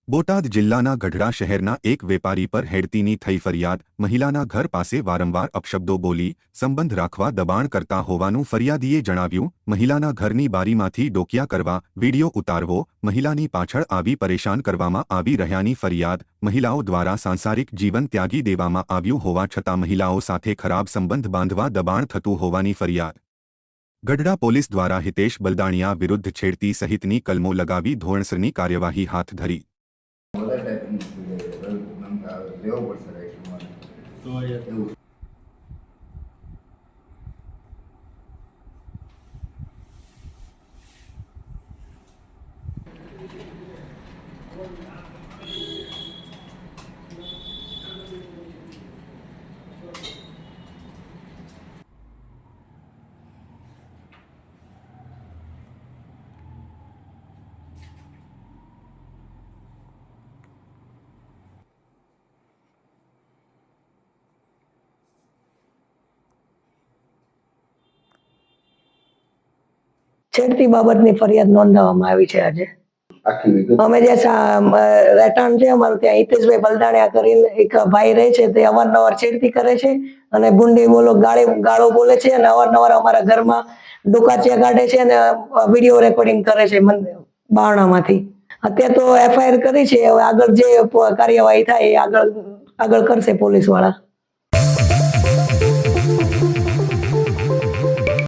બોટાદ જિલ્લાના ગઢડા શહેરના એક વેપારી પર હેડતીની થઈ ફરિયાદ। મહિલાના ઘર પાસે વારંવાર અપશબ્દો બોલી સંબંધ રાખવા દબાણ કરતા હોવાનું ફરિયાદીએ જણાવ્યું। મહિલાના ઘરની બારીમાંથી ડોકિયા કરવા, વિડીયો ઉતારવો, મહિલાની પાછળ આવી પરેશાન કરવામાં આવી રહ્યાની ફરિયાદ। મહિલાઓ દ્વારા સાંસારિક જીવન ત્યાગી દેવામાં આવ્યું હોવા છતાં મહિલાઓ સાથે ખરાબ સંબંધ બાંધવા દબાણ થતું હોવાની ફરિયાદ। ગઢડા પોલીસ દ્વારા હિતેશ બલદાણિયા વિરુદ્ધ છેડતી સહિતની કલમો લગાવી ધોરણસરની કાર્યવાહી હાથ ધરી। છેડતી બાબતની ફરિયાદ નોંધાવવામાં આવી છે। આજે અમે જે રહેઠાણ છે અમારું ત્યાં હિતેશભાઈ બલદાણિયા કરીને એક ભાઈ રહે છે, તે અવારનવાર છેડતી કરે છે અને ગુંડી ગાળો બોલે છે અને અવારનવાર અમારા ઘરમાં ડોકાચિયા કાઢે છે અને વિડીયો રેકોર્ડિંગ કરે છે બારણામાંથી। અત્યારે તો એફઆઈઆર કરી છે, હવે આગળ જે કાર્યવાહી થાય એ આગળ કરશે પોલીસ વાળા।